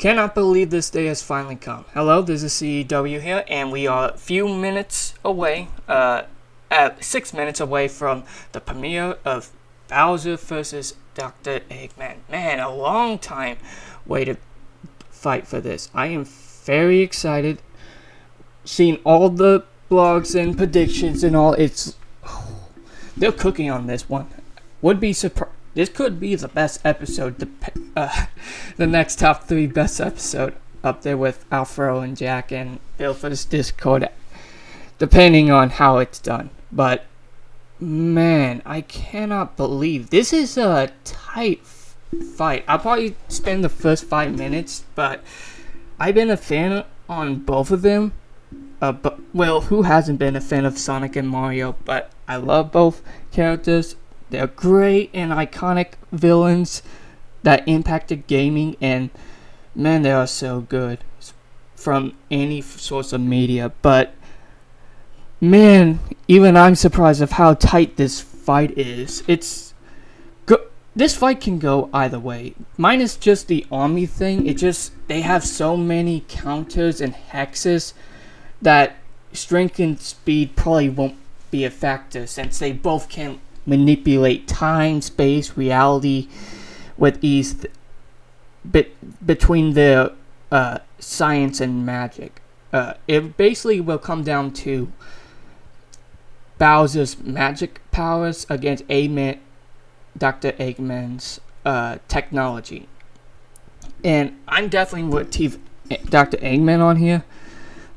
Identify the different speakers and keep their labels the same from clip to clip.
Speaker 1: Cannot believe this day has finally come. Hello, this is CEW here, and we are a few minutes away, 6 minutes away from the premiere of Bowser vs. Dr. Eggman. Man, a long time way to fight for this. I am very excited. Seeing all the blogs and predictions and all, they're cooking on this one. Would be surprised. This could be the best episode, the next top 3 best episode, up there with Alfaro and Jack and Bill for this Discord, depending on how it's done. But, man, I cannot believe this is a tight fight. I'll probably spend the first 5 minutes, but I've been a fan on both of them. Well, who hasn't been a fan of Sonic and Mario? But I love both characters. They're great and iconic villains that impacted gaming, and man, they are so good from any source of media. But man, even I'm surprised of how tight this fight is. This fight can go either way. Minus just the army thing, they have so many counters and hexes that strength and speed probably won't be a factor, since they both can manipulate time, space, reality with ease between their science and magic. It basically will come down to Bowser's magic powers against Dr. Eggman's technology. And I'm definitely with Dr. Eggman on here,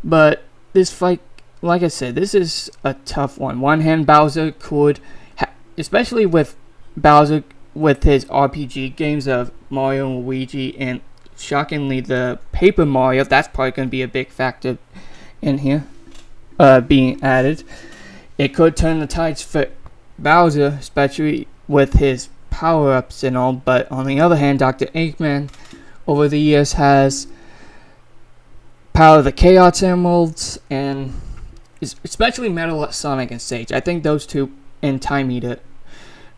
Speaker 1: but this fight, like I said, this is a tough one. One hand, Bowser could, especially with Bowser with his RPG games of Mario and Luigi, and shockingly the Paper Mario, that's probably going to be a big factor in here being added. It could turn the tides for Bowser, especially with his power-ups and all, but on the other hand, Dr. Eggman over the years has Power of the Chaos Emeralds, and especially Metal Sonic and Sage. I think those two, and Time Eater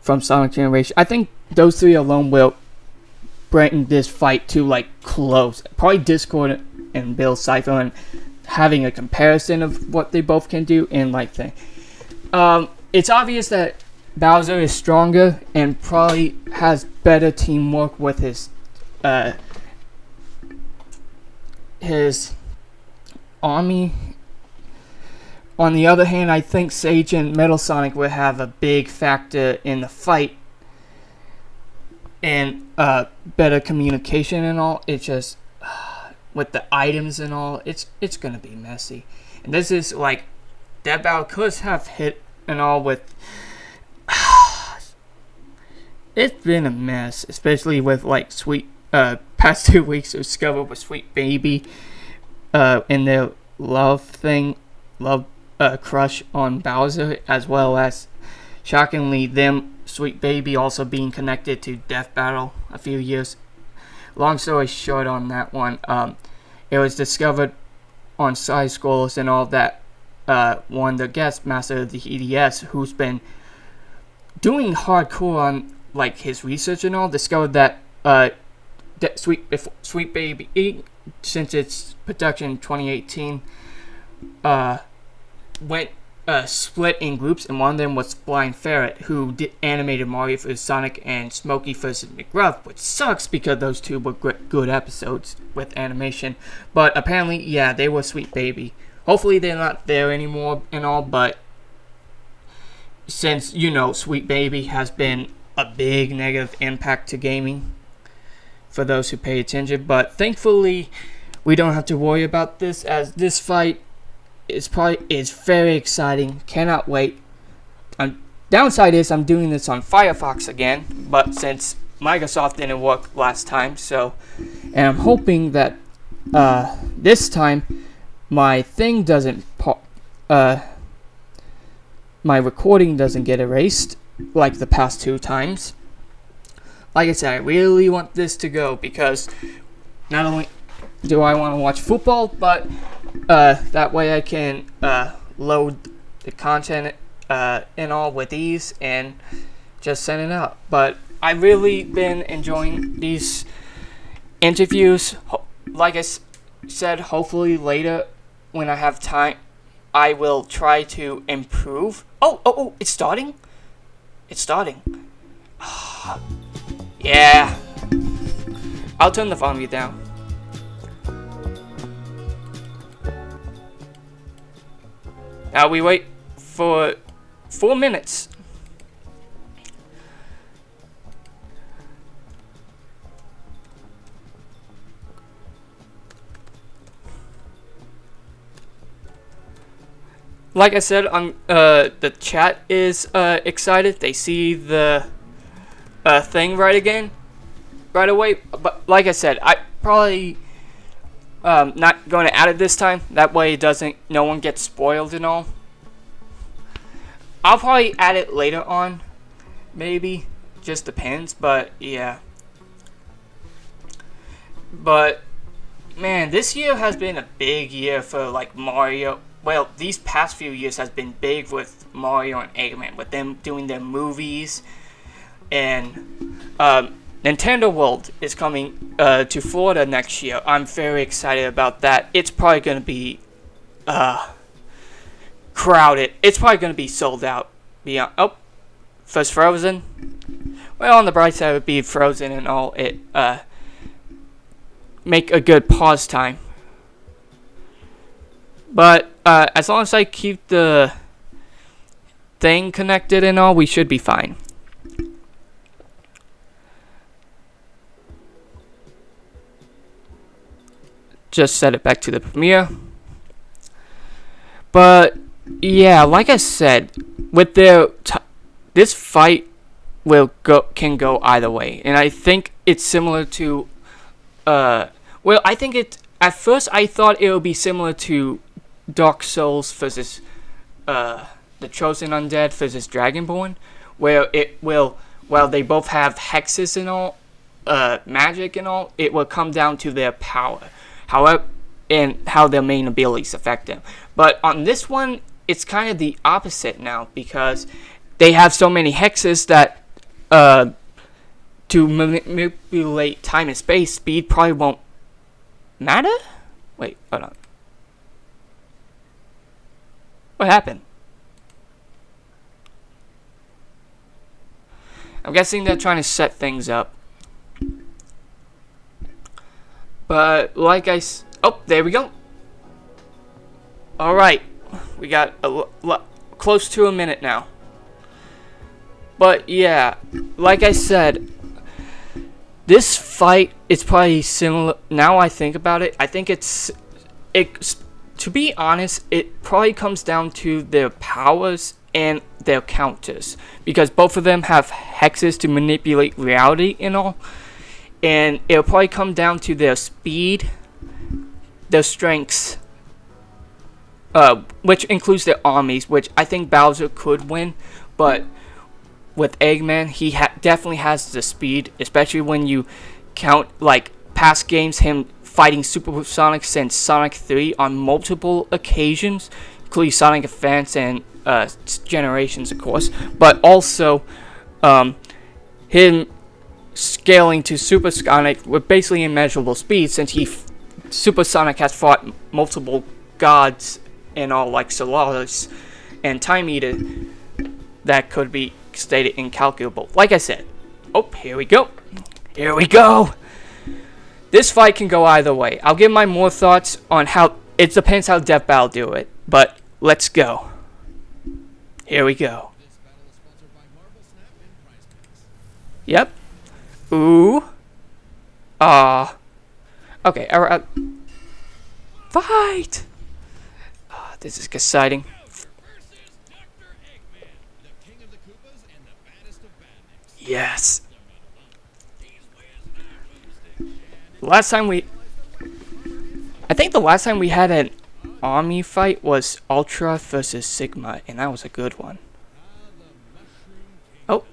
Speaker 1: from Sonic Generation, I think those 3 alone will bring this fight to close. Probably Discord and Bill Cypher and having a comparison of what they both can do and thing. It's obvious that Bowser is stronger and probably has better teamwork with his army. On the other hand, I think Sage and Metal Sonic will have a big factor in the fight and better communication and all. It's just with the items and all, it's gonna be messy. And this is that battle could have hit and all with. It's been a mess, especially with Sweet past 2 weeks of discovered with Sweet Baby and their love crush on Bowser, as well as shockingly them Sweet Baby also being connected to Death Battle a few years. Long story short on that one, it was discovered on side scrollers and all that one, the guest master of the EDS, who's been doing hardcore on his research and all, discovered that Sweet Baby, since its production in 2018, went split in groups, and one of them was Blind Ferret, who animated Mario vs. Sonic and Smokey vs. McGruff, which sucks because those two were good episodes with animation. But apparently, yeah, they were Sweet Baby. Hopefully they're not there anymore and all, but since, Sweet Baby has been a big negative impact to gaming for those who pay attention. But thankfully, we don't have to worry about this, as this fight is very exciting. Cannot wait. Downside is I'm doing this on Firefox again, but since Microsoft didn't work last time, and I'm hoping that this time my thing doesn't my recording doesn't get erased like the past 2 times. Like I said, I really want this to go, because not only do I want to watch football, but that way I can load the content and all with ease and just send it out. But I've really been enjoying these interviews. like I said, hopefully later when I have time, I will try to improve. Oh, it's starting? It's starting. Yeah. I'll turn the volume down. Now we wait for 4 minutes. Like I said, the chat is excited. They see the thing right away. But like I said, I probably not going to add it this time. That way, no one gets spoiled and all. I'll probably add it later on, maybe. Just depends. But yeah. But man, this year has been a big year for like Mario. Well, these past few years has been big with Mario and Eggman, with them doing their movies, and Nintendo World is coming to Florida next year. I'm very excited about that. It's probably going to be crowded. It's probably going to be sold out. First Frozen. Well, on the bright side, it would be Frozen and all. It make a good pause time. But as long as I keep the thing connected and all, we should be fine. Just set it back to the premiere. But yeah, like I said, with this fight can go either way, and I think it's similar to I think at first I thought it would be similar to Dark Souls versus the Chosen Undead versus Dragonborn, where they both have hexes and all, magic and all, it will come down to their power, however, and how their main abilities affect them. But on this one, it's kind of the opposite now, because they have so many hexes that to manipulate time and space, speed probably won't matter? Wait, hold on. What happened? I'm guessing they're trying to set things up. But like oh, there we go. Alright. We got close to a minute now. But yeah, like I said, this fight is probably similar. Now I think about it, I think it's to be honest, it probably comes down to their powers and their counters, because both of them have hexes to manipulate reality and all, and it'll probably come down to their speed, their strengths, which includes their armies, which I think Bowser could win, but with Eggman, he definitely has the speed, especially when you count like past games, him fighting Super Sonic since Sonic 3 on multiple occasions, including Sonic Advance and Generations, of course, but also him scaling to Super Sonic with basically immeasurable speed, since Super Sonic has fought multiple gods and all, like Solaris and Time Eater, that could be stated incalculable. Like I said, here we go. Here we go. This fight can go either way. I'll give my more thoughts on how it depends how Death Battle do it. But let's go. Here we go. Yep. Ooh. Ah. Okay. Alright. Fight. This is exciting. Yes. I think the last time we had an army fight was Ultra versus Sigma, and that was a good one. Oh.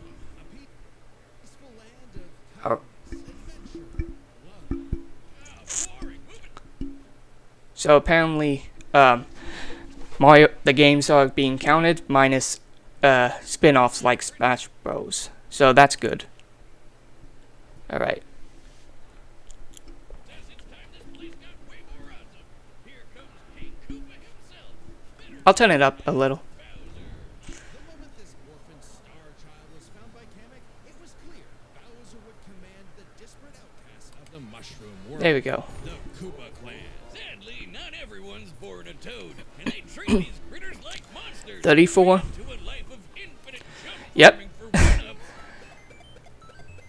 Speaker 1: So apparently, Mario, the games are being counted minus spin-offs like Smash Bros. So that's good. Alright. I'll turn it up a little.
Speaker 2: The moment this orphan star child was found by Kamek, it was clear Bowser would command the disparate outcasts of the Mushroom World.
Speaker 1: There we go.
Speaker 3: The Koopa Clan. Sadly, not everyone's born a toad, and they treat these critters like monsters.
Speaker 1: 34.
Speaker 3: To a life of infinite jump
Speaker 1: Yep.
Speaker 3: farming for one-ups.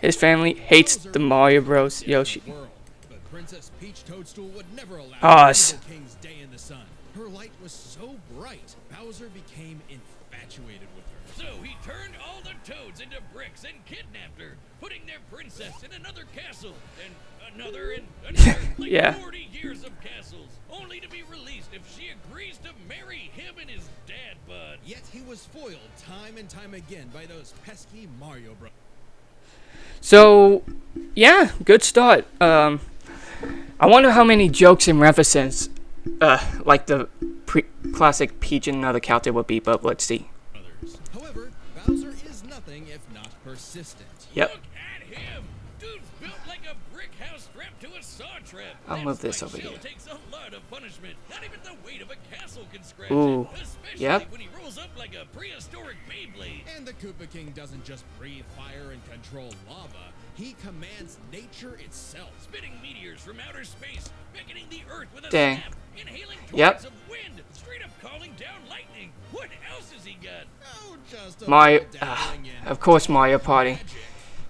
Speaker 1: His family hates the Mario Bros. Yoshi.
Speaker 2: World. But Princess Peach Toadstool would never allow
Speaker 1: Oh,
Speaker 2: the
Speaker 1: s-
Speaker 2: evil King's day in the sun. Her light was so bright, Bowser became infatuated with her.
Speaker 3: So he turned all the toads into bricks and kidnapped her, putting their princess in another castle, and another, like
Speaker 1: Yeah.
Speaker 3: 40 years of castles, only to be released if she agrees to marry him and his dad bod.
Speaker 2: Yet he was foiled time and time again by those pesky Mario Bros.
Speaker 1: So, yeah, good start. I wonder how many jokes and references, like the classic Peach and another character would be, but let's see.
Speaker 2: However, Bowser is nothing if not persistent.
Speaker 1: Yep.
Speaker 3: Look at him! Dude's built like a brick house strapped to a saw trap.
Speaker 1: I'll
Speaker 3: That
Speaker 1: move this
Speaker 3: spike
Speaker 1: over
Speaker 3: shell
Speaker 1: here.
Speaker 3: takes a lot of punishment. Not even the weight of a castle can scratch
Speaker 1: Ooh.
Speaker 3: it. Especially
Speaker 1: Yep.
Speaker 3: when he rolls up like a prehistoric Beyblade.
Speaker 2: And the Koopa King doesn't just breathe fire and control lava, he commands nature itself.
Speaker 3: Spitting meteors from outer space, beckoning the earth with a
Speaker 1: Dang.
Speaker 3: snap, inhaling torrents
Speaker 1: Yep.
Speaker 3: of wind, straight up calling down lightning. What else has he got?
Speaker 2: Oh, just a
Speaker 1: Mario,
Speaker 2: little dabbling in
Speaker 1: of course, Mario Party.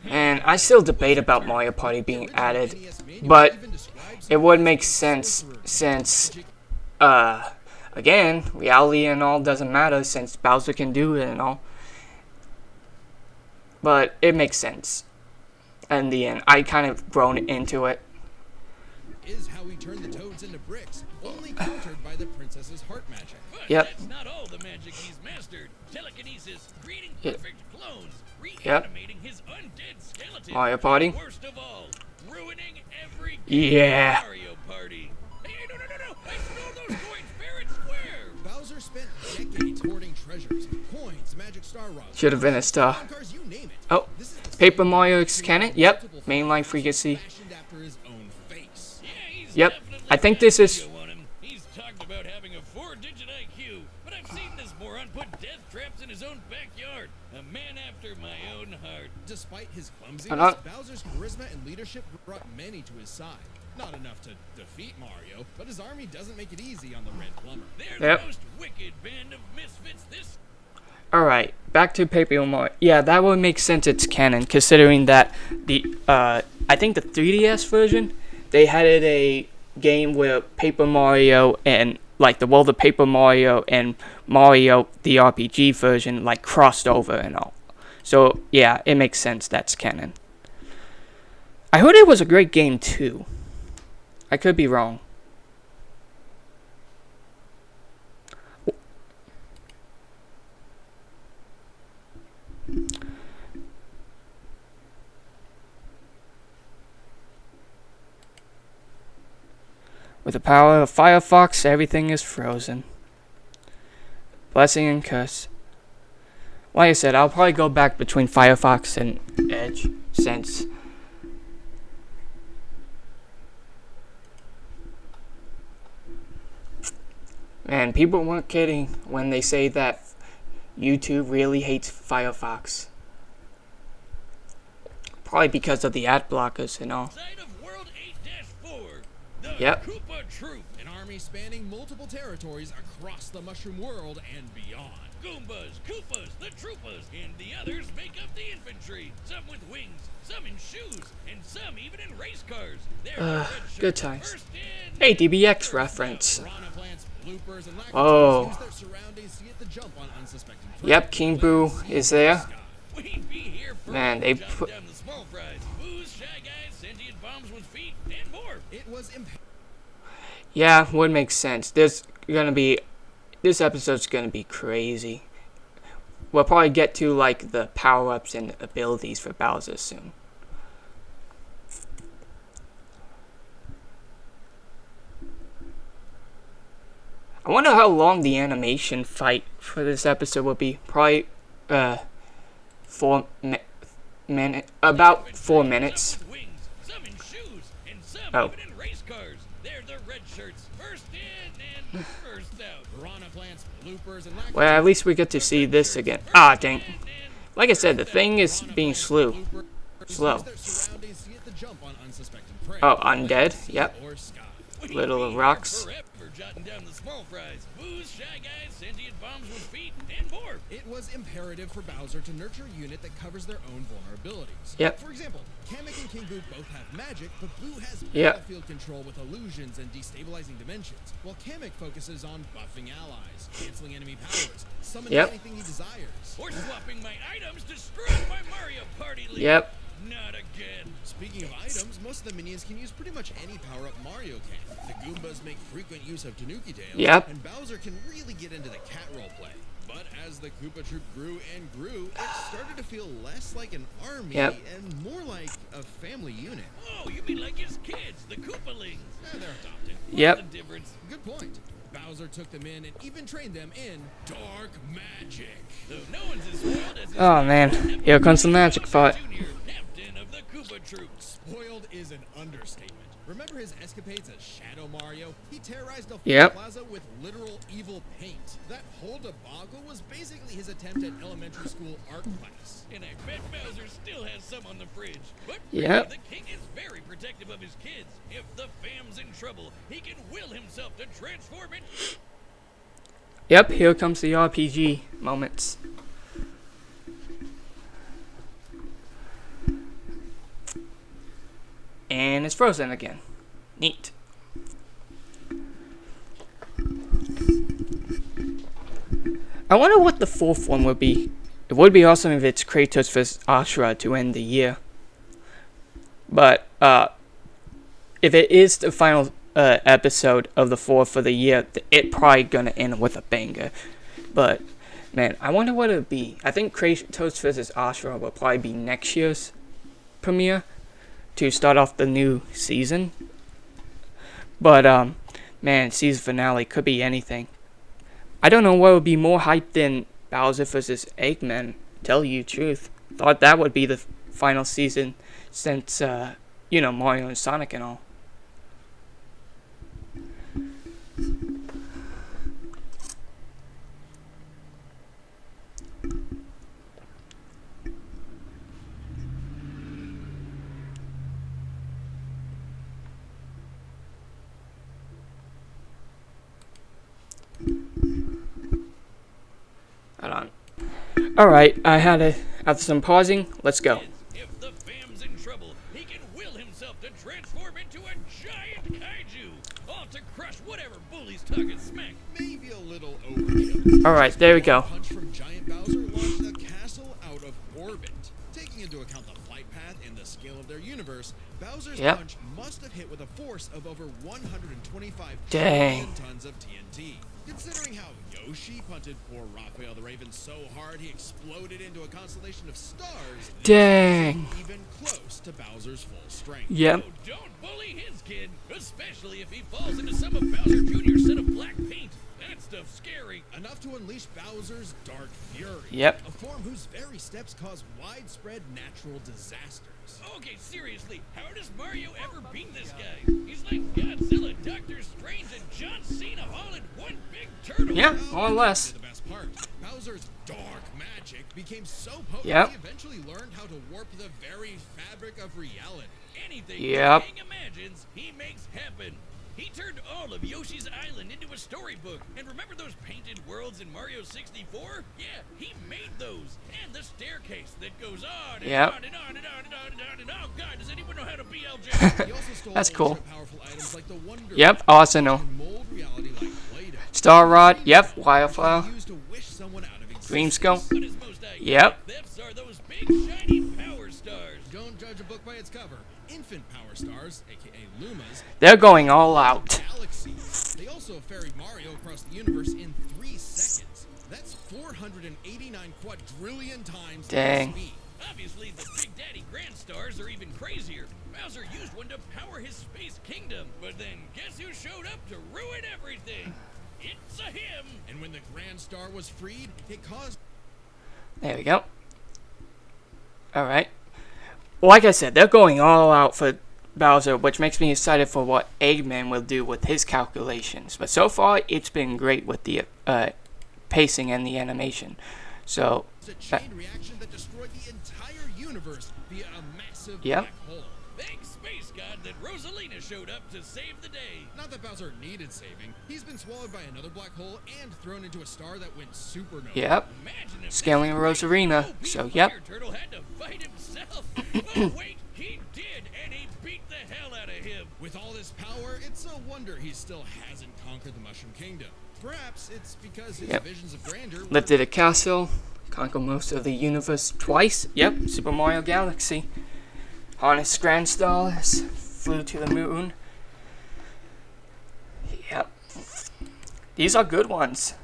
Speaker 1: And I still debate about Mario Party being added, but it would make sense since, again, reality and all doesn't matter since Bowser can do it and all. But it makes sense. In the end, I kind of grown into it.
Speaker 2: is how he turned the toads into bricks, only countered by the princess's heart magic.
Speaker 3: But
Speaker 1: Yep.
Speaker 3: that's not all the magic he's mastered. Telekinesis, creating
Speaker 1: Yep.
Speaker 3: perfect clones,
Speaker 1: Yep.
Speaker 3: reanimating his undead skeleton.
Speaker 1: Mario Party.
Speaker 3: Worst of all, ruining every
Speaker 1: Yeah.
Speaker 3: Mario Party. Hey, no, no, no, no! I stole those coins fair and square!
Speaker 2: Bowser spent decades hoarding treasures, coins, magic star rods,
Speaker 1: Should have been a star.
Speaker 2: cars, you name it.
Speaker 1: Oh,
Speaker 2: This is the
Speaker 1: Paper
Speaker 2: same
Speaker 1: Mario
Speaker 2: Bowser
Speaker 1: X
Speaker 2: who
Speaker 1: Cannon.
Speaker 2: had
Speaker 1: Yep,
Speaker 2: multiple
Speaker 1: mainline
Speaker 2: fashioned
Speaker 1: frequency.
Speaker 2: after his own face.
Speaker 3: Yeah, he's
Speaker 1: Yep.
Speaker 3: definitely
Speaker 1: I think
Speaker 3: got
Speaker 1: this is-
Speaker 3: ego on him. He's talked about having a 4-digit IQ, but I've seen this moron put death traps in his own backyard. A man after my own heart.
Speaker 2: Despite his clumsiness,
Speaker 1: I'm not-
Speaker 2: Bowser's charisma and leadership brought many to his side. Not enough to defeat Mario, but his army doesn't make it easy on the Red Plumber.
Speaker 3: They're
Speaker 1: Yep.
Speaker 3: the most wicked band of misfits this.
Speaker 1: Alright, back to Paper Mario. Yeah, that would make sense it's canon, considering that I think the 3DS version, they had a game where Paper Mario and, like, the World of Paper Mario and Mario, the RPG version, like, crossed over and all. So, yeah, it makes sense that's canon. I heard it was a great game, too. I could be wrong. With the power of Firefox, everything is frozen. Blessing and curse. Like I said, I'll probably go back between Firefox and Edge, since... Man, people weren't kidding when they say that YouTube really hates Firefox. Probably because of the ad blockers and all.
Speaker 3: Side of World 8-4, the
Speaker 1: Yep.
Speaker 3: Koopa Troop.
Speaker 2: An army spanning multiple territories across the Mushroom World and beyond.
Speaker 3: Goombas, Koopas, the Troopas, and the others make up the infantry. Some with wings, some in shoes, and some even in race cars. They're the red
Speaker 1: Good
Speaker 3: shirts,
Speaker 1: times.
Speaker 3: first in,
Speaker 1: Hey, DBX
Speaker 3: first
Speaker 1: reference.
Speaker 2: Piranha plants, bloopers, and lactose
Speaker 1: Oh.
Speaker 2: use their surroundings to get the jump on unsuspecting
Speaker 1: Yep,
Speaker 2: predators.
Speaker 1: King Boo is there.
Speaker 3: We'd be here for
Speaker 1: Man, they
Speaker 3: jotting
Speaker 1: put-
Speaker 3: down the small fries, booze, shy guys, sentient bombs with feet, and more.
Speaker 2: It was
Speaker 1: Yeah, would make sense. This episode's gonna be crazy. We'll probably get to, like, the power-ups and abilities for Bowser soon. I wonder how long the animation fight for this episode will be. Probably, 4 minutes. About 4 minutes.
Speaker 3: Some with wings, some in shoes, and some
Speaker 1: Oh.
Speaker 3: even in race cars. They're the red shirts. First in and first out.
Speaker 2: Piranha plants, bloopers, and lack
Speaker 1: Well, at least we get to see this again. Ah, dang. Like I said, the thing is being slow.
Speaker 2: use their surroundings to get the jump on unsuspecting prey.
Speaker 1: Oh, undead. Yep.
Speaker 2: Or sky.
Speaker 1: Little rocks.
Speaker 3: Forever jotting down the small fries. Booze, shy guys, sentient bombs with feet, and more.
Speaker 2: It was imperative for Bowser to nurture a unit that covers their own vulnerabilities.
Speaker 1: Yep.
Speaker 2: For example, Kamek and King Boo both have magic, but Boo has
Speaker 1: Yep.
Speaker 2: battlefield control with illusions and destabilizing dimensions, while Kamek focuses on buffing allies, canceling enemy powers, summoning
Speaker 1: Yep.
Speaker 2: anything he desires.
Speaker 3: Or swapping my items to screw up my Mario Party league.
Speaker 1: Yep.
Speaker 3: Not again.
Speaker 2: Speaking of items, most of the minions can use pretty much any power-up Mario can. The Goombas make frequent use of Tanuki Tails,
Speaker 1: Yep.
Speaker 2: and Bowser can really get into the cat roleplay. But as the Koopa Troop grew and grew, it started to feel less like an army
Speaker 1: Yep.
Speaker 2: and more like a family unit.
Speaker 3: Oh, you mean like his kids, the Koopalings?
Speaker 2: They're adopted.
Speaker 1: Yep.
Speaker 3: What's the difference?
Speaker 2: Good point. Bowser took them in and even trained them in dark magic.
Speaker 3: Though no one's as spoiled as his
Speaker 1: Oh, man. Here comes the magic fight.
Speaker 3: Junior, captain of the Koopa Troop.
Speaker 2: Spoiled is an understatement. Remember his escapades as Shadow Mario? He terrorized a
Speaker 1: Yep.
Speaker 2: plaza with literal evil paint. That whole debacle was basically his attempt at elementary school art class.
Speaker 3: And I bet Bowser still has some on the fridge. But
Speaker 1: Yep.
Speaker 3: the king is very protective of his kids. If the fam's in trouble, he can will himself to transform it.
Speaker 1: Yep, here comes the RPG moments. And it's frozen again. Neat. I wonder what the fourth one would be. It would be awesome if it's Kratos vs. Ashra to end the year. But, if it is the final episode of the fourth for the year, it probably gonna end with a banger. But, man, I wonder what it would be. I think Kratos vs. Ashra will probably be next year's premiere to start off the new season. But, man, season finale could be anything. I don't know what would be more hype than Bowser vs. Eggman, tell you the truth. Thought that would be the final season since, Mario and Sonic and all. Hold on. Alright, after some pausing, let's go.
Speaker 3: If the fam's in trouble, he can will himself to transform into a giant kaiju. All to crush whatever bully's talking smack.
Speaker 2: Maybe a little overkill.
Speaker 1: Alright, there we go.
Speaker 2: A punch from Giant Bowser launched a castle out of orbit. Taking into account the flight path and the scale of their universe, Bowser's
Speaker 1: Yep.
Speaker 2: punch must have hit with a force of over 125
Speaker 1: Dang.
Speaker 2: billion tons of TNT. Considering how Yoshi punted poor Raphael the Raven so hard he exploded into a constellation of stars, this
Speaker 1: Dang.
Speaker 2: isn't even close to Bowser's full strength.
Speaker 1: Yep.
Speaker 3: So don't bully his kid, especially if he falls into some of Bowser Jr.'s set of black paint. That stuff's scary.
Speaker 2: Enough to unleash Bowser's Dark Fury.
Speaker 1: Yep.
Speaker 2: A form whose very steps cause widespread natural disasters.
Speaker 3: Okay, seriously, how does Mario ever beat this guy? He's like Godzilla, Doctor Strange, and John Cena all in one big turtle.
Speaker 1: Yeah, more or less.
Speaker 2: The best part, Bowser's dark magic became so potent
Speaker 1: Yep.
Speaker 2: he eventually learned how to warp the very fabric of reality.
Speaker 3: Anything
Speaker 1: Yep.
Speaker 3: the king imagines, he makes happen. He turned all of Yoshi's Island into a storybook. And remember those painted worlds in Mario 64? Yeah, he made those. And the staircase that goes on and
Speaker 1: Yep.
Speaker 3: on and on and on and on and on and on. Oh, God, does anyone know how to BLJ?
Speaker 2: He also stole
Speaker 1: That's cool.
Speaker 2: ultra-powerful items like the Wonder
Speaker 1: Yep, Arsenal.
Speaker 2: and mold reality like Play-Doh.
Speaker 1: Star Rod, yep, Wildflower.
Speaker 2: Used to wish someone out of existence.
Speaker 1: Dream Skull.
Speaker 3: But his most iconic
Speaker 1: Yep.
Speaker 3: thefts are those big, shiny power stars.
Speaker 2: Don't judge a book by its cover. Infant power stars, aka Lumas,
Speaker 1: They're going all out.
Speaker 2: galaxy. They also ferried Mario across the universe in 3 seconds. That's 489 quadrillion times
Speaker 1: Dang.
Speaker 2: speed.
Speaker 3: Obviously, the Big Daddy Grand Stars are even crazier. Bowser used one to power his space kingdom, but then guess who showed up to ruin everything? It's a him!
Speaker 2: And when the Grand Star was freed, it caused
Speaker 1: There we go. Alright. Like I said, they're going all out for Bowser, which makes me excited for what Eggman will do with his calculations. But so far, it's been great with the pacing and the animation. So,
Speaker 2: It's a chain reaction that destroyed the entire universe via a massive
Speaker 1: Yep.
Speaker 2: black hole.
Speaker 3: Thank Space God that Rosalina showed up to save the day.
Speaker 2: Not that Bowser needed saving. He's been swallowed by another black hole and thrown into a star that went supernova.
Speaker 1: yep.
Speaker 3: Imagine if
Speaker 1: Scaling
Speaker 3: that
Speaker 1: Rosarina.
Speaker 3: OP
Speaker 1: So,
Speaker 3: Fire
Speaker 1: yep.
Speaker 3: Turtle had to fight himself. Oh wait, he did, and he beat the hell out of him.
Speaker 2: With all this power, it's a wonder he still hasn't conquered the Mushroom Kingdom. Perhaps it's because his
Speaker 1: Yep.
Speaker 2: visions of grandeur were
Speaker 1: Lifted a castle. Conquer most of the universe twice. Yep. Super Mario Galaxy. Harnessed grand stars. Flew to the moon. Yep. These are good ones.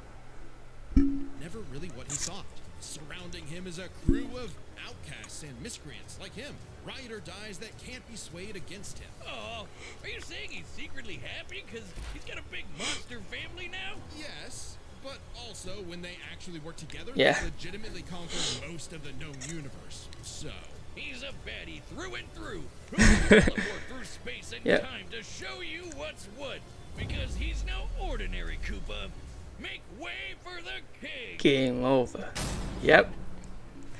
Speaker 2: never really what he sought. Surrounding him is a crew of outcasts and miscreants like him. Ride or dies that can't be swayed against him.
Speaker 3: Oh, are you saying he's secretly happy because he's got a big monster family now?
Speaker 2: Yes, but also when they actually work together,
Speaker 1: Yeah.
Speaker 2: they legitimately conquer most of the known universe. So,
Speaker 3: He's a baddie through and through. Who's gonna teleport through space and
Speaker 1: Yep.
Speaker 3: time to show you what's what. Because he's no ordinary Koopa. Make way for the king.
Speaker 1: Game over. Yep.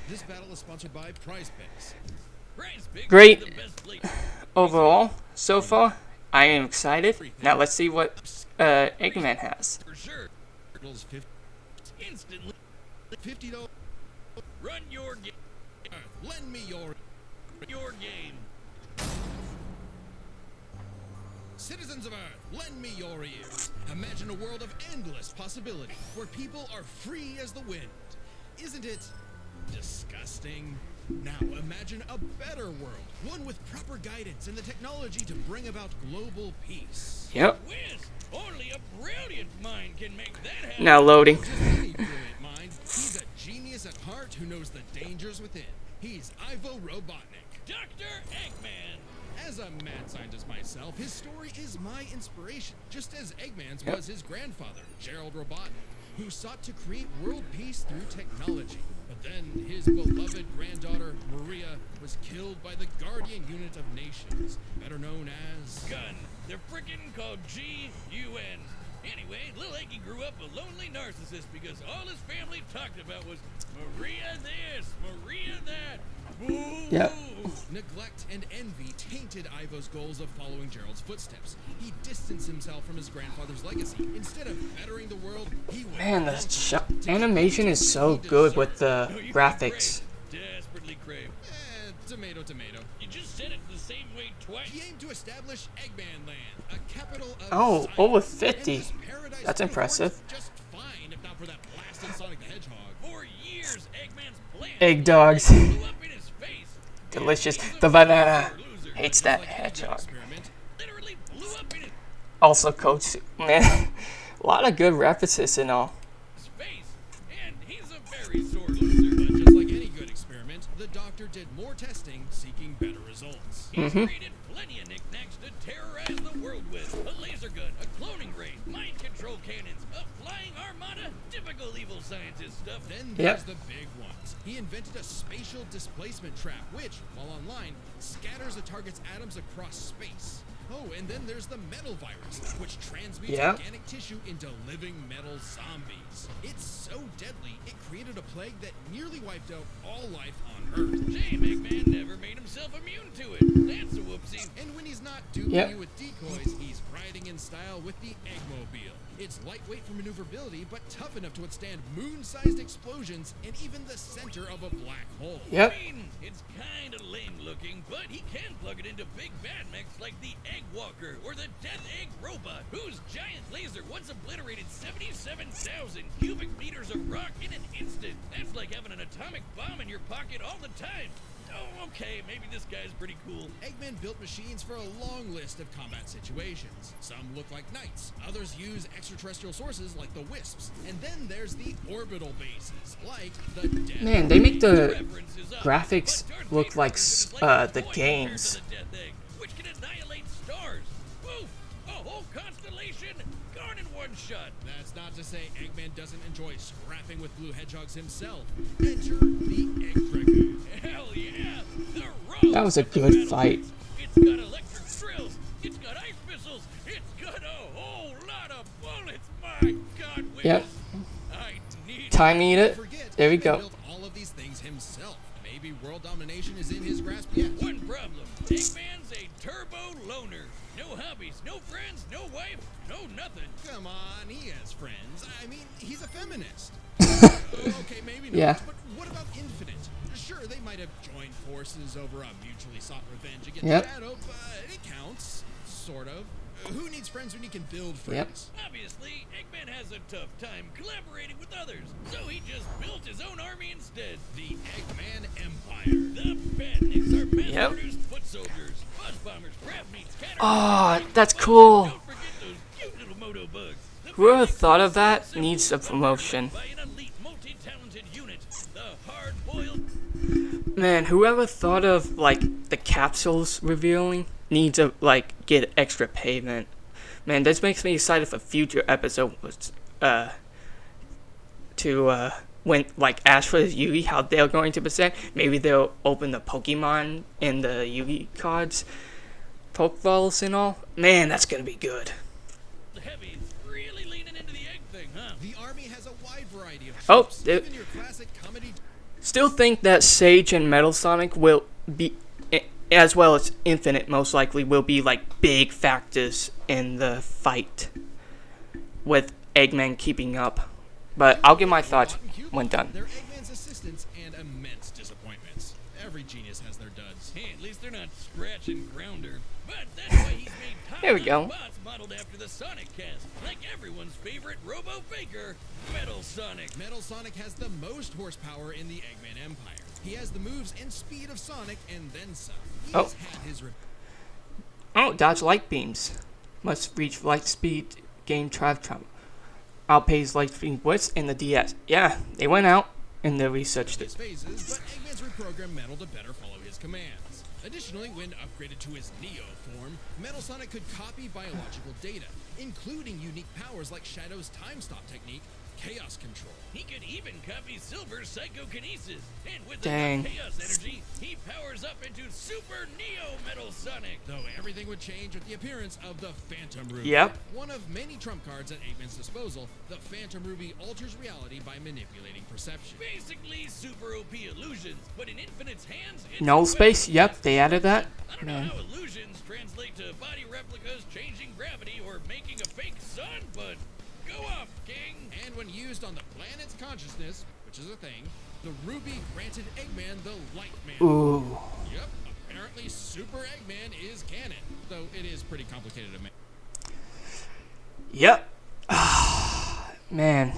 Speaker 2: this battle is sponsored by Prize Picks.
Speaker 3: Prize Picks
Speaker 1: Great.
Speaker 3: is the best place.
Speaker 1: Overall, so far, I am excited. Now let's see what Eggman has.
Speaker 3: For sure.
Speaker 2: Turtles
Speaker 3: Instantly
Speaker 2: $50.
Speaker 3: run your game.
Speaker 2: Lend me your
Speaker 3: Game.
Speaker 2: citizens of Earth. Lend me your ears. Imagine a world of endless possibility where people are free as the wind. Isn't it disgusting? Now imagine a better world, one with proper guidance and the technology to bring about global peace.
Speaker 1: Yep.
Speaker 3: Whiz. Only a brilliant mind can make that happen.
Speaker 1: Now loading.
Speaker 2: Just any brilliant mind. He's a genius at heart who knows the dangers within. He's Ivo Robotnik.
Speaker 3: Dr. Eggman.
Speaker 2: As a mad scientist myself, his story is my inspiration, just as Eggman's
Speaker 1: Yep.
Speaker 2: was his grandfather, Gerald Robotnik, who sought to create world peace through technology. But then his beloved granddaughter, Maria, was killed by the Guardian Unit of Nations, better known as...
Speaker 3: Gun. They're frickin' called G-U-N. Anyway, Lil Eggy grew up a lonely narcissist because all his family talked about was Maria this, Maria that. Boo!
Speaker 1: Yep.
Speaker 2: Neglect and envy tainted Ivo's goals of following Gerald's footsteps. He distanced himself from his grandfather's legacy. Instead of bettering the world, he went
Speaker 1: Man, the
Speaker 2: alone to
Speaker 1: animation is so good with the
Speaker 3: No, you
Speaker 1: graphics.
Speaker 3: crave. Desperately crave.
Speaker 2: Tomato, tomato.
Speaker 3: You just said it the same way twice.
Speaker 2: He aimed to establish Eggman Land, a capital of
Speaker 1: Oh,
Speaker 2: science.
Speaker 1: over
Speaker 2: And
Speaker 1: 50.
Speaker 2: this paradise
Speaker 1: That's
Speaker 2: would have
Speaker 1: impressive.
Speaker 2: worked just fine if not for that blasted Sonic the Hedgehog.
Speaker 3: For years, Eggman's plan
Speaker 1: Egg dogs.
Speaker 3: blew up in his face.
Speaker 1: Delicious.
Speaker 3: He's a
Speaker 1: The banana.
Speaker 3: loser.
Speaker 1: Hates
Speaker 2: Just
Speaker 1: that
Speaker 2: like any good
Speaker 1: hedgehog.
Speaker 2: experiment,
Speaker 3: Literally blew up in his
Speaker 1: Also, Coach. Man, a lot of good references and all.
Speaker 3: face. And he's a very sore loser.
Speaker 2: but just like any good experiment, the doctor did more testing, seeking better results.
Speaker 3: He's created plenty of knickknacks to terrorize the world with. A laser gun, a cloning ray, mind control cannons, a flying armada, typical evil scientist stuff.
Speaker 2: Then
Speaker 1: Yep.
Speaker 2: there's the big ones. He invented a spatial displacement trap, which, while online, scatters a target's atoms across space. Oh, and then there's the metal virus, which transmutes
Speaker 1: Yep.
Speaker 2: organic tissue into living metal zombies. It's so deadly, it created a plague that nearly wiped out all life on Earth.
Speaker 3: Shame Eggman never made himself immune to it. That's a whoopsie.
Speaker 2: And when he's not duping
Speaker 1: Yep.
Speaker 2: you with decoys, he's riding in style with the Eggmobile. It's lightweight for maneuverability, but tough enough to withstand moon-sized explosions and even the center of a black hole.
Speaker 1: Yep.
Speaker 3: I mean, it's kinda lame looking, but he can plug it into big bad mechs like the Egg Walker or the Death Egg Robot, whose giant laser once obliterated 77,000 cubic meters of rock in an instant. That's like having an atomic bomb in your pocket all the time. Oh, okay, maybe this guy's pretty cool.
Speaker 2: Eggman built machines for a long list of combat situations. Some look like knights, others use extraterrestrial sources like the Wisps, and then there's the orbital bases, like the Death.
Speaker 1: Man, they make the
Speaker 3: References up,
Speaker 1: graphics
Speaker 3: but Darth
Speaker 1: look
Speaker 3: Vader
Speaker 1: like
Speaker 3: is
Speaker 1: the
Speaker 3: toy compared to
Speaker 1: games.
Speaker 3: the Death Egg, which can annihilate stars. Woof! A whole constellation gone in one shot.
Speaker 2: That's not to say Eggman doesn't enjoy scrapping with blue hedgehogs himself. Enter the Egg Dragoon.
Speaker 3: Hell yeah! The Rose
Speaker 1: That was a
Speaker 3: of the
Speaker 1: good
Speaker 3: battle
Speaker 1: fight.
Speaker 3: suits. It's got electric got a whole lot of bullets. My God, Willis.
Speaker 1: Yep.
Speaker 3: I need
Speaker 1: Time eater.
Speaker 2: Forget,
Speaker 1: There we
Speaker 2: Eggman
Speaker 1: go.
Speaker 2: built all of these things himself. Maybe world domination is in his grasp yet.
Speaker 3: one problem. Eggman's a turbo loner. No hobbies, no friends, no wife, no nothing.
Speaker 2: Come on, he has friends. I mean, he's a feminist. Okay, maybe not.
Speaker 1: Yeah.
Speaker 2: But what about Infinite? Sure, they might have joined forces over a mutually sought revenge against
Speaker 1: Yep.
Speaker 2: Shadow, but it counts. Sort of. Who needs friends when he can build
Speaker 1: Yep.
Speaker 2: friends?
Speaker 3: Obviously, Eggman has a tough time collaborating with others, so he just built his own army instead.
Speaker 2: The Eggman Empire.
Speaker 3: The Badniks are
Speaker 1: Yep.
Speaker 3: mass-produced foot soldiers, buzz bombers, crab meats, caterpillars.
Speaker 1: Oh, that's
Speaker 3: and
Speaker 1: cool.
Speaker 3: Don't forget those cute little moto bugs. The
Speaker 1: Whoever
Speaker 3: Badniks
Speaker 1: thought
Speaker 3: are
Speaker 1: of that
Speaker 3: simple,
Speaker 1: needs a
Speaker 3: but
Speaker 1: promotion.
Speaker 3: by an elite, multi-talented unit, the hard-boiled.
Speaker 1: Man, whoever thought of like the capsules revealing needs to like get extra payment. Man, this makes me excited for future episodes. When like Ash vs Yugi, how they're going to present. Maybe they'll open the Pokemon and the Yugi cards, Pokeballs and all. Man, that's gonna be good.
Speaker 3: Heavy, really leaning into the egg thing, huh?
Speaker 2: The army has a wide variety of
Speaker 1: Oh,
Speaker 2: troops.
Speaker 1: there-
Speaker 2: Even your classic comedy.
Speaker 1: Still think that Sage and Metal Sonic will be, as well as Infinite most likely, will be like big factors in the fight with Eggman keeping up. But I'll give my thoughts when done.
Speaker 2: They're Eggman's assistants and immense disappointments. Every genius has their duds.
Speaker 3: Hey, at least they're not Scratch and Grounder. But that's why he's made
Speaker 1: Here we go.
Speaker 3: bots modeled after the Sonic cast, like everyone's favorite Robo Faker, Metal Sonic.
Speaker 2: Metal Sonic has the most horsepower in the Eggman Empire. He has the moves and speed of Sonic and then some. He's
Speaker 1: Oh.
Speaker 2: had his
Speaker 1: Oh, dodge light beams. Must reach light speed, gain drive time. Outpace light speed blitz in the DS. Yeah, they went out and they researched
Speaker 2: his
Speaker 1: it.
Speaker 2: phases, but Eggman's reprogrammed Metal to better follow his commands. Additionally, when upgraded to his Neo form, Metal Sonic could copy biological data, including unique powers like Shadow's time stop technique, Chaos Control.
Speaker 3: He could even copy Silver's psychokinesis, and with
Speaker 1: Dang.
Speaker 3: enough chaos energy, he powers up into Super Neo Metal Sonic.
Speaker 2: Though everything would change with the appearance of the Phantom Ruby.
Speaker 1: Yep.
Speaker 2: One of many trump cards at Eggman's disposal, the Phantom Ruby alters reality by manipulating perception.
Speaker 3: Basically, super OP illusions, but in Infinite's hands, it's
Speaker 1: Null
Speaker 3: a
Speaker 1: space.
Speaker 3: weapon.
Speaker 1: Yep, they added that.
Speaker 3: I don't
Speaker 1: Man.
Speaker 3: know how illusions translate to body replicas, changing gravity, or making a fake sun, but go off, King.
Speaker 2: And when used on the planet's consciousness, which is a thing, the Ruby granted Eggman the Light Man.
Speaker 1: Ooh.
Speaker 2: Yep, apparently Super Eggman is canon, though it is pretty complicated to make.
Speaker 1: Yep. Man.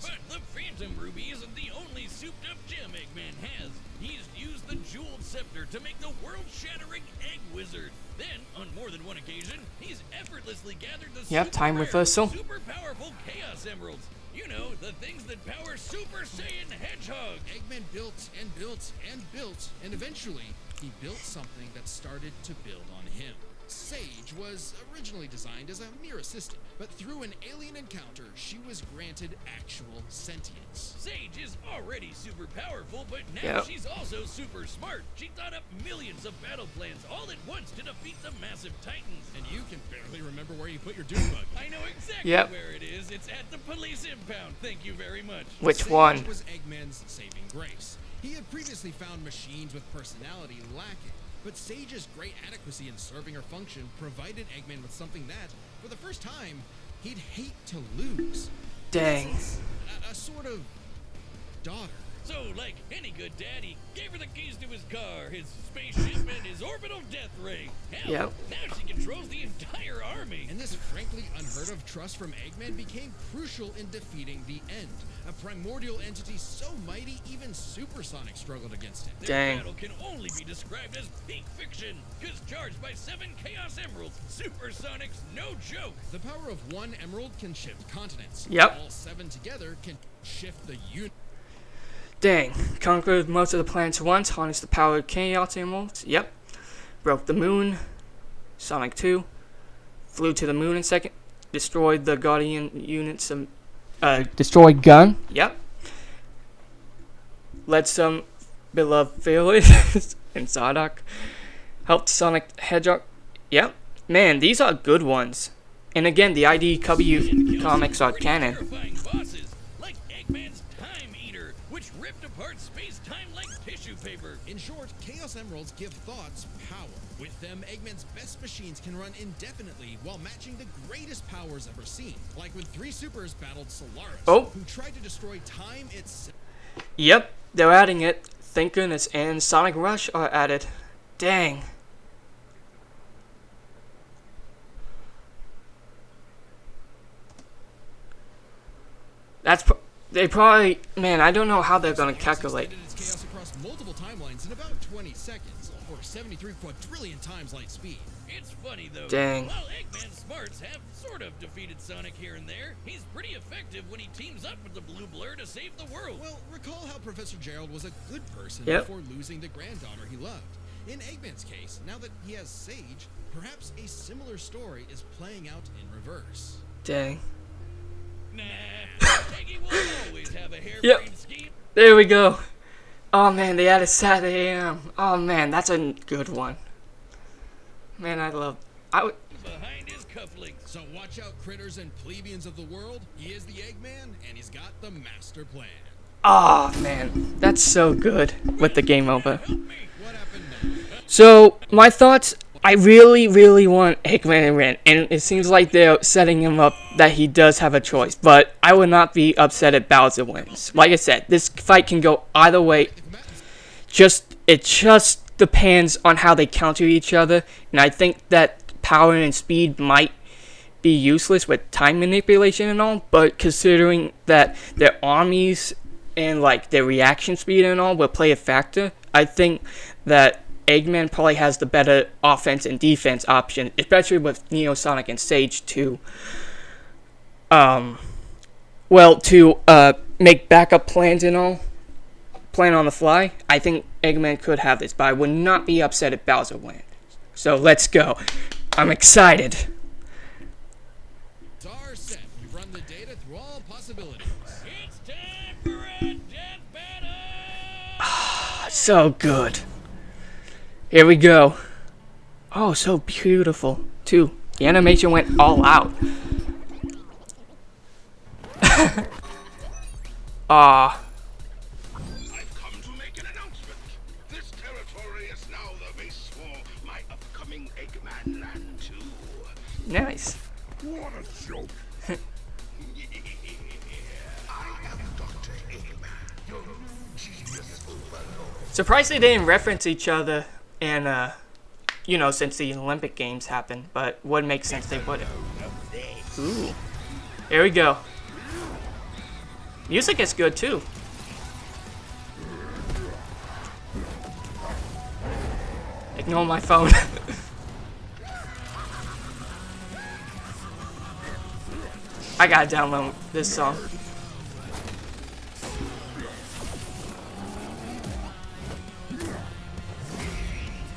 Speaker 3: But the Phantom Ruby isn't the only souped-up gem Eggman has. He's used the Jeweled Scepter to make the world-shattering Egg Wizard. Then, on more than one occasion, he's effortlessly gathered the
Speaker 1: Yep,
Speaker 3: super
Speaker 1: time
Speaker 3: rare,
Speaker 1: reversal.
Speaker 3: super powerful Chaos Emeralds. You know, the things that power Super Saiyan Hedgehog.
Speaker 2: Eggman built and built and built, and eventually, he built something that started to build on him. Sage was originally designed as a mere assistant, but through an alien encounter, she was granted actual sentience.
Speaker 3: Sage is already super powerful, but now
Speaker 1: Yep.
Speaker 3: she's also super smart. She thought up millions of battle plans all at once to defeat the massive titans.
Speaker 2: And you can barely remember where you put your Doom Buggy.
Speaker 3: I know exactly
Speaker 1: Yep.
Speaker 3: where it is. It's at the police impound. Thank you very much.
Speaker 1: Which
Speaker 2: Sage
Speaker 1: one?
Speaker 2: was Eggman's saving grace. He had previously found machines with personality lacking, but Sage's great adequacy in serving her function provided Eggman with something that, for the first time, he'd hate to lose.
Speaker 1: Dang.
Speaker 2: A sort of daughter.
Speaker 3: So, like any good dad, he gave her the keys to his car, his spaceship, and his orbital death ray. Hell,
Speaker 1: Yep.
Speaker 3: now she controls the entire army.
Speaker 2: And this frankly unheard of trust from Eggman became crucial in defeating the End, a primordial entity so mighty even Supersonic struggled against it.
Speaker 3: Their
Speaker 1: Dang.
Speaker 3: battle can only be described as peak fiction, because charged by 7 Chaos Emeralds, Supersonic's no joke.
Speaker 2: The power of one emerald can shift continents.
Speaker 1: Yep.
Speaker 2: All 7 together can shift the universe.
Speaker 1: Dang. Conquered most of the planets at once, harnessed the power of Chaos Emeralds. Yep. Broke the moon. Sonic 2. Flew to the moon in second. Destroyed the Guardian units. Destroyed gun. Yep. Led some beloved villages in Zardock. Helped Sonic Hedgehog. Yep. Man, these are good ones. And again, the IDW comics are canon.
Speaker 3: Terrifying bosses, like Eggman's Time Eater, which ripped apart space-time like tissue paper.
Speaker 2: In short, Chaos Emeralds give thoughts power. With them, Eggman's best machines can run indefinitely while matching the greatest powers ever seen. Like when 3 supers battled Solaris, who tried to destroy time itself.
Speaker 1: Yep, they're adding it. Thank goodness. And Sonic Rush are added. Dang. They probably, man, I don't know how they're gonna calculate.
Speaker 2: Its chaos across multiple timelines in about 20 seconds, or 73 quadrillion times light speed.
Speaker 3: It's funny though.
Speaker 1: Dang.
Speaker 3: While Eggman's smarts have sort of defeated Sonic here and there, he's pretty effective when he teams up with the Blue Blur to save the world.
Speaker 2: Well, recall how Professor Gerald was a good person
Speaker 1: Yep.
Speaker 2: before losing the granddaughter he loved. In Eggman's case, now that he has Sage, perhaps a similar story is playing out in reverse.
Speaker 1: Dang.
Speaker 3: Nah, Eggy will always have a harebrained scheme.
Speaker 1: There we go. Oh man, they added Saturday AM. Oh man, that's a good one. Man,
Speaker 3: Behind his cufflinks.
Speaker 2: So watch out, critters and plebeians of the world. He is the Eggman, and he's got the master plan.
Speaker 1: Oh man, that's so good with the game over.
Speaker 3: Help me.
Speaker 2: What happened now?
Speaker 1: So, my thoughts, I really want Eggman to win, and it seems like they're setting him up that he does have a choice, but I would not be upset if Bowser wins. Like I said, this fight can go either way. It just depends on how they counter each other, and I think that power and speed might be useless with time manipulation and all, but considering that their armies and like their reaction speed and all will play a factor, I think that Eggman probably has the better offense and defense option, especially with Neo, Sonic, and Sage to make backup plans and all, plan on the fly. I think Eggman could have this, but I would not be upset if Bowser wins. So let's go. I'm excited.
Speaker 2: Star set. We've run the data through all possibilities.
Speaker 3: It's time for a death battle!
Speaker 1: So good. Here we go. Oh, so beautiful, too. The animation went all out. Ah.
Speaker 4: I've come to make an announcement. This territory is now the base for my upcoming Eggman Land 2.
Speaker 1: Nice.
Speaker 4: What a joke. I am Dr. Eggman, your new genius overlord.
Speaker 1: Surprised they didn't reference each other and, since the Olympic Games happened, but would make sense they would have. Ooh. Here we go. Music is good, too. Ignore my phone. I gotta download this song.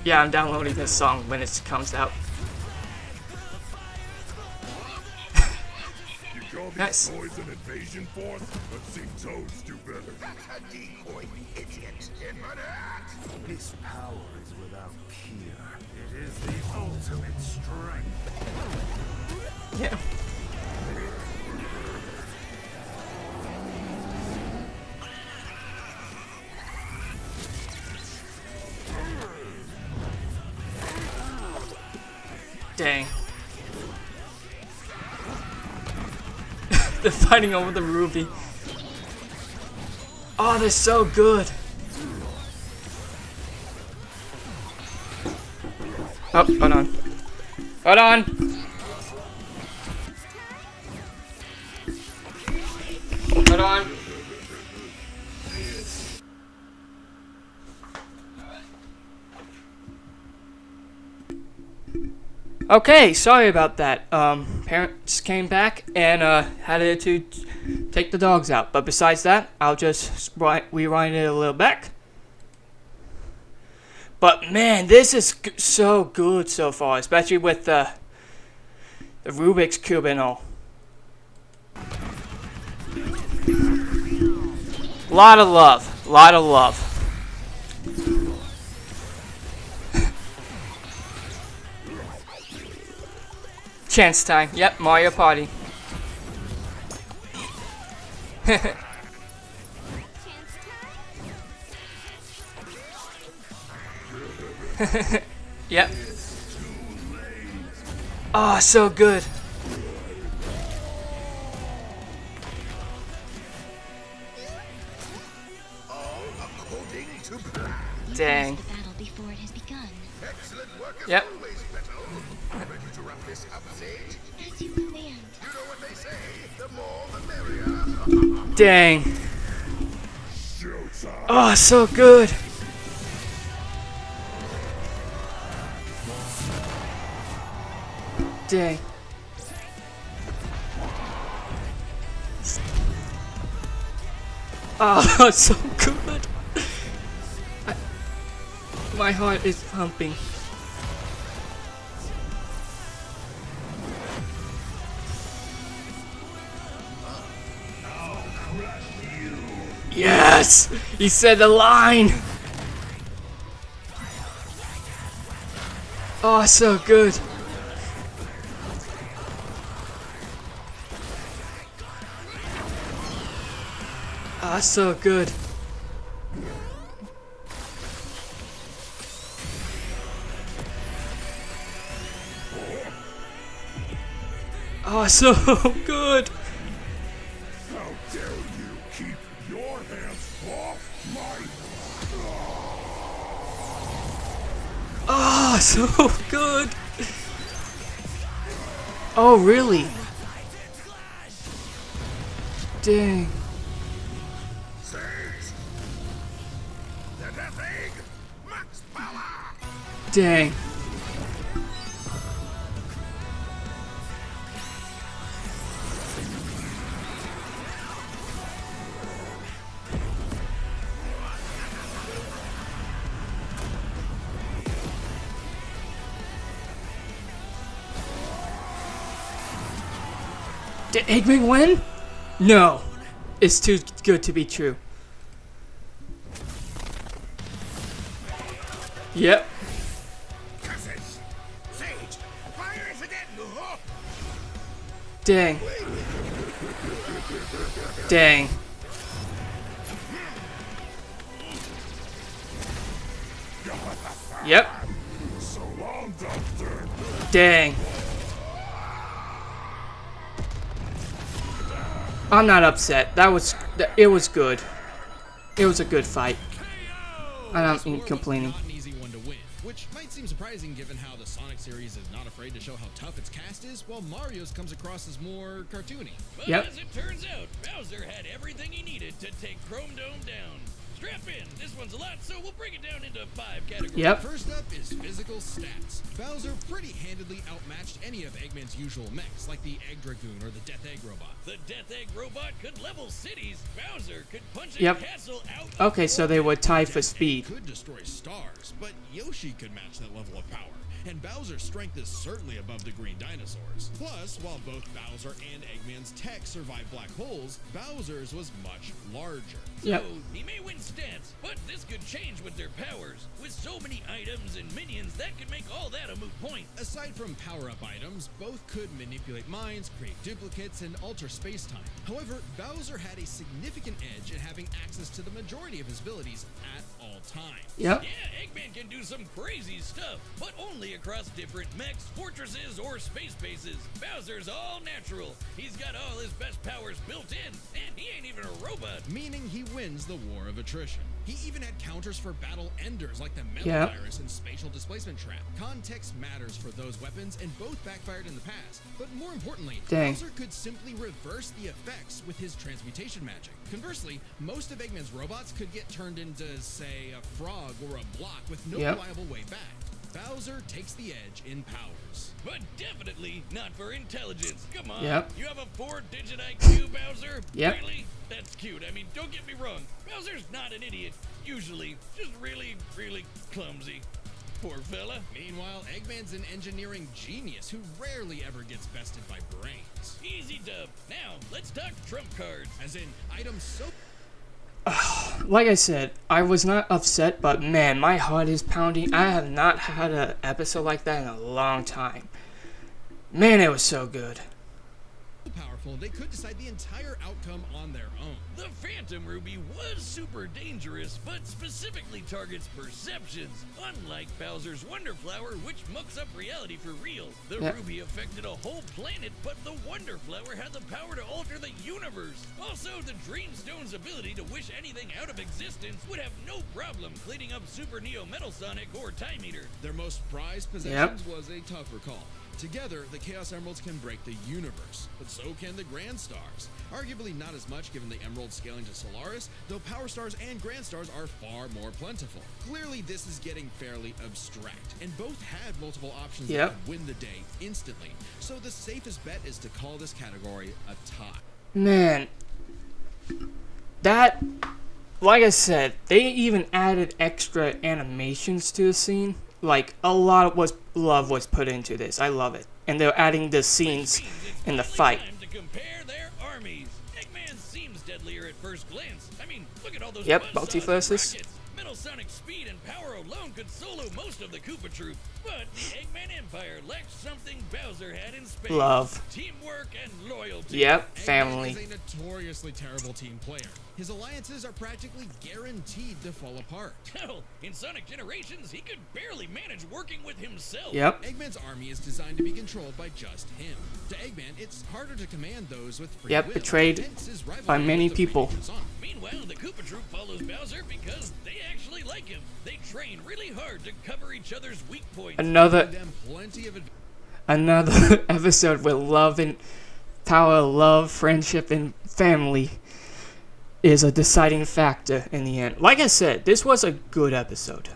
Speaker 1: Yeah, I'm downloading this song when it comes out. Nice.
Speaker 4: Poison invasion force, but see Toads do better. That's a decoy, idiot.
Speaker 5: His power is without peer. It is the ultimate strength.
Speaker 1: Yeah. Dang. They're fighting over the ruby. Oh, they're so good. Oh, hold on. Hold on. Hold on. Okay, sorry about that. Parents came back and had to take the dogs out. But besides that, I'll just rewind it a little back. But man, this is so good so far, especially with the Rubik's Cube and all. Lot of love. Lot of love. Chance time. Yep, Mario Party. Yep. Oh, so good.
Speaker 4: According to plan.
Speaker 1: Dang.
Speaker 6: The battle before it has begun.
Speaker 4: Excellent work as
Speaker 1: Yep.
Speaker 4: always, Beto. Ready to wrap this up, Sage?
Speaker 6: As you command.
Speaker 4: You know what they say, the more the merrier.
Speaker 1: Dang. Oh, so good. Dang. Oh, so good. My heart is pumping. Yes! He said the line! Oh, so good. Ah, so good. Oh, so good.
Speaker 5: How dare you keep your hands off my...
Speaker 1: Oh, so good. Oh, really? Dang.
Speaker 4: Sage! The Death Egg! Max power!
Speaker 1: Dang. Did Eggman win? No. It's too good to be true. Yep.
Speaker 4: Curses! Sage! Fire it again! Oh,
Speaker 1: Dang. Dang. Yep.
Speaker 5: So long, Doctor.
Speaker 1: Dang. I'm not upset. It was good. It was a good fight. I'm not even complaining.
Speaker 2: Not an easy one to win, which might seem surprising given how the Sonic series is not afraid to show how tough its cast is, while Mario's comes across as more cartoony.
Speaker 3: But
Speaker 1: Yep.
Speaker 3: as it turns out, Bowser had everything he needed to take Chrome Dome down. Strap in. This one's a lot, so we'll break it down into 5 categories.
Speaker 1: Yep.
Speaker 2: First up is physical stats. Bowser pretty handedly outmatched any of Eggman's usual mechs, like the Egg Dragoon or the Death Egg Robot.
Speaker 3: The Death Egg robot could level cities. Bowser could punch a
Speaker 1: Yep.
Speaker 3: castle out.
Speaker 1: Okay, so they were tied for
Speaker 2: Death Egg
Speaker 1: speed.
Speaker 2: could destroy stars, but Yoshi could match that level of power. And Bowser's strength is certainly above the green dinosaurs. Plus, while both Bowser and Eggman's tech survived black holes, Bowser's was much larger.
Speaker 1: Yep.
Speaker 3: So, he may win stats, but this could change with their powers. With so many items and minions, that could make all that a moot point.
Speaker 2: Aside from power-up items, both could manipulate minds, create duplicates, and alter space-time. However, Bowser had a significant edge in having access to the majority of his abilities at all times.
Speaker 1: Yep.
Speaker 3: Yeah, Eggman can do some crazy stuff, but only across different mechs, fortresses, or space bases. Bowser's all natural. He's got all his best powers built in, and he ain't even a robot.
Speaker 2: Meaning he wins the war of attrition. He even had counters for battle enders like the Metal
Speaker 1: Yep.
Speaker 2: Virus and Spatial Displacement Trap. Context matters for those weapons, and both backfired in the past. But more importantly,
Speaker 1: Dang.
Speaker 2: Bowser could simply reverse the effects with his transmutation magic. Conversely, most of Eggman's robots could get turned into, say, a frog or a block with no
Speaker 1: Yep.
Speaker 2: reliable way back. Bowser takes the edge in powers.
Speaker 3: But definitely not for intelligence. Come on.
Speaker 1: Yep.
Speaker 3: You have a 4-digit IQ, Bowser?
Speaker 1: Yep.
Speaker 3: Really? That's cute. I mean, don't get me wrong. Bowser's not an idiot. Usually. Just really, really clumsy. Poor fella.
Speaker 2: Meanwhile, Eggman's an engineering genius who rarely ever gets bested by brains.
Speaker 3: Easy dub. Now, let's talk trump cards.
Speaker 2: As in, items so
Speaker 1: Like I said, I was not upset, but man, my heart is pounding. I have not had an episode like that in a long time. Man, it was so good.
Speaker 2: Powerful, they could decide the entire outcome on their own.
Speaker 3: The Phantom Ruby was super dangerous, but specifically targets perceptions. Unlike Bowser's Wonder Flower, which mucks up reality for real. The Ruby affected a whole planet, but the Wonder Flower had the power to alter the universe. Also, the Dreamstone's ability to wish anything out of existence would have no problem cleaning up Super Neo Metal Sonic or Time Eater.
Speaker 2: Their most prized possessions was a tougher call. Together, the Chaos Emeralds can break the universe, but so can the Grand Stars. Arguably not as much given the Emeralds scaling to Solaris, though Power Stars and Grand Stars are far more plentiful. Clearly, this is getting fairly abstract, and both had multiple options that could win the day instantly. So the safest bet is to call this category a tie.
Speaker 1: Man, that, like I said, they even added extra animations to the scene. Like, a lot of love was put into this. I love it. And they're adding the scenes in the fight.
Speaker 3: Time to compare their armies. Eggman seems deadlier at first glance. I mean, look at all those
Speaker 1: multiverses.
Speaker 3: Metal Sonic speed and power alone could solo most of the Koopa Troop, but the Eggman Empire lacked something Bowser had in spades.
Speaker 1: Love.
Speaker 3: Teamwork and loyalty.
Speaker 1: Yep, family.
Speaker 2: Eggman is a notoriously terrible team player. His alliances are practically guaranteed to fall apart.
Speaker 3: Hell, in Sonic Generations, he could barely manage working with himself.
Speaker 1: Yep.
Speaker 2: Eggman's army is designed to be controlled by just him. To Eggman, it's harder to command those with free will.
Speaker 1: Betrayed
Speaker 2: Hence his rivalry
Speaker 1: by many
Speaker 2: with the
Speaker 1: people.
Speaker 2: previous Sonic.
Speaker 3: Meanwhile, the Koopa Troop follows Bowser because they actually like him. They train really hard to cover each other's weak points.
Speaker 1: Another
Speaker 2: Them plenty of
Speaker 1: episode with love and power, love, friendship, and family is a deciding factor in the end. Like I said, this was a good episode.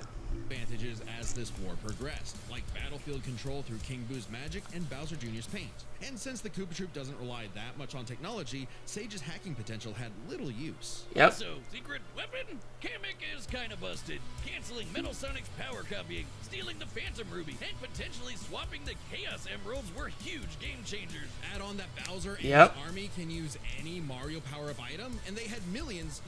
Speaker 2: advantages as this war progressed, like battlefield control through King Boo's magic and Bowser Jr.'s paint. And since the Koopa Troop doesn't rely that much on technology, Sage's hacking potential had little use.
Speaker 1: Yep.
Speaker 3: So, secret weapon? Kamek is kinda busted. Canceling Metal Sonic's power copying, stealing the Phantom Ruby, and potentially swapping the Chaos Emeralds were huge game changers.
Speaker 2: Add on that Bowser and
Speaker 1: Yep.
Speaker 2: his army can use any Mario power-up item, and they had billions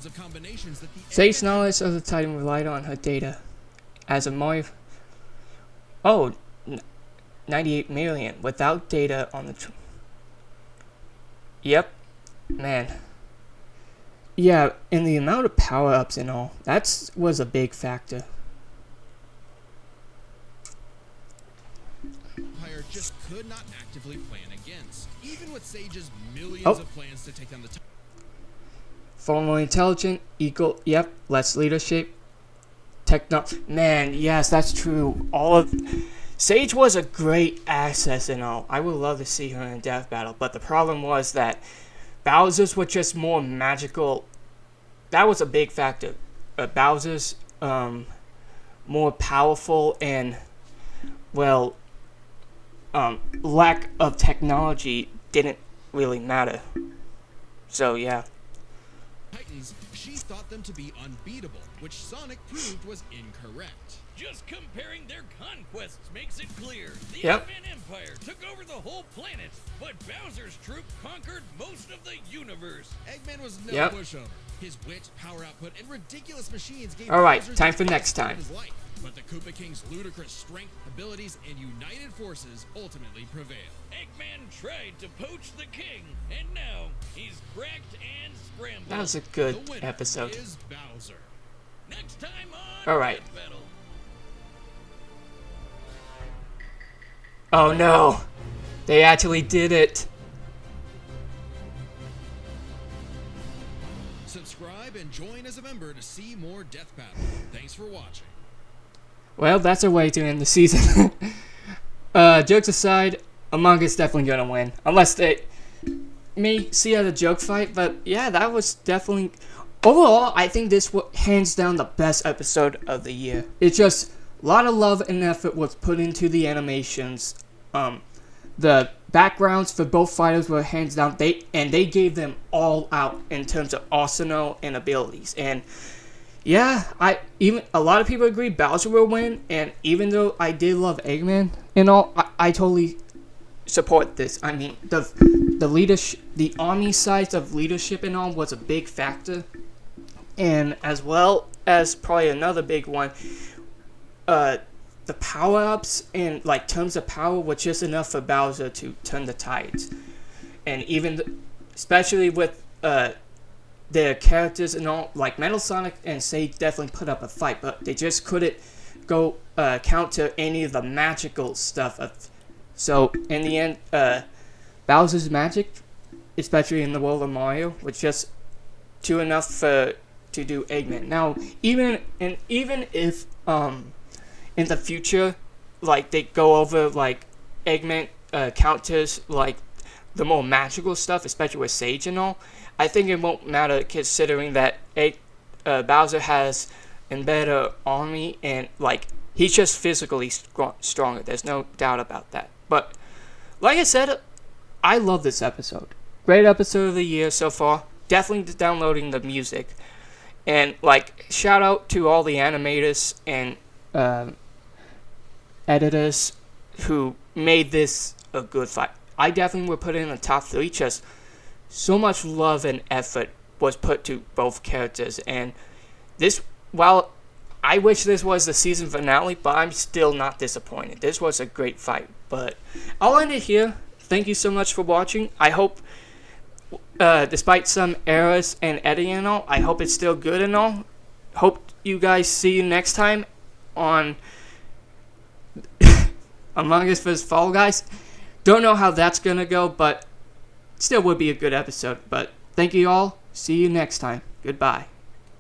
Speaker 2: of combinations that the
Speaker 1: Sage's knowledge of the Titan relied on her data. As a Mario... 98 million without data on the... Yep. Man. Yeah, and the amount of power-ups and all, that was a big factor.
Speaker 2: Empire just could not actively plan against, even with Sage's millions
Speaker 1: Oh.
Speaker 2: of plans to take down the
Speaker 1: Far more intelligent, equal, yep, less leadership, man, yes, that's true. Sage was a great access and all. I would love to see her in a death battle, but the problem was that Bowser's were just more magical. That was a big factor. Bowser's more powerful and, well, lack of technology didn't really matter. So, yeah.
Speaker 2: Titans, she thought them to be unbeatable, which Sonic proved was incorrect.
Speaker 3: Just comparing their conquests makes it clear. The
Speaker 1: Yep.
Speaker 3: Eggman Empire took over the whole planet, but Bowser's troop conquered most of the universe.
Speaker 2: Eggman was no
Speaker 1: Yep.
Speaker 2: pushover. His wit, power output, and ridiculous machines gave
Speaker 1: Alright,
Speaker 2: Bowser
Speaker 1: time
Speaker 2: the
Speaker 1: for
Speaker 2: best
Speaker 1: next
Speaker 2: time
Speaker 1: time.
Speaker 2: of his life. But the Koopa King's ludicrous strength, abilities, and united forces ultimately prevailed.
Speaker 3: Eggman tried to poach the king, and now he's cracked and scrambled.
Speaker 1: That was a
Speaker 2: The
Speaker 1: good
Speaker 2: winner
Speaker 1: episode.
Speaker 2: is Bowser.
Speaker 3: Next time on
Speaker 1: Alright.
Speaker 3: Death Battle.
Speaker 1: Oh no! They actually did it!
Speaker 2: Subscribe and join as a member to see more Death Battle. Thanks for watching.
Speaker 1: Well, that's a way to end the season. Jokes aside, Among Us definitely gonna win. Unless they may see it as a joke fight, but yeah, that was definitely... Overall, I think this was hands down the best episode of the year. It's just a lot of love and effort was put into the animations. The backgrounds for both fighters were hands down. They gave them all out in terms of arsenal and abilities. And yeah, a lot of people agree Bowser will win. And even though I did love Eggman and all, I totally support this. I mean, the leadership, the army size of leadership and all was a big factor. And as well as probably another big one, the the power-ups in like terms of power were just enough for Bowser to turn the tides. And even especially with their characters and all, like Metal Sonic and Sage definitely put up a fight, but they just couldn't go counter any of the magical stuff. So in the end, Bowser's magic, especially in the world of Mario, was just too enough to do Eggman. Now, even if in the future, like they go over like Eggman counters like the more magical stuff, especially with Sage and all, I think it won't matter considering that Bowser has a better army and like he's just physically stronger. There's no doubt about that. But like I said, I love this episode. Great episode of the year so far. Definitely downloading the music. And like shout out to all the animators and editors who made this a good fight. I definitely would put it in the top 3. Just so much love and effort was put to both characters. And this, while I wish this was the season finale, but I'm still not disappointed. This was a great fight. But I'll end it here. Thank you so much for watching. I hope, despite some errors and editing and all, I hope it's still good and all. Hope you guys see you next time on Among Us vs. Fall Guys. Don't know how that's gonna go, but still would be a good episode. But thank you all. See you next time. Goodbye.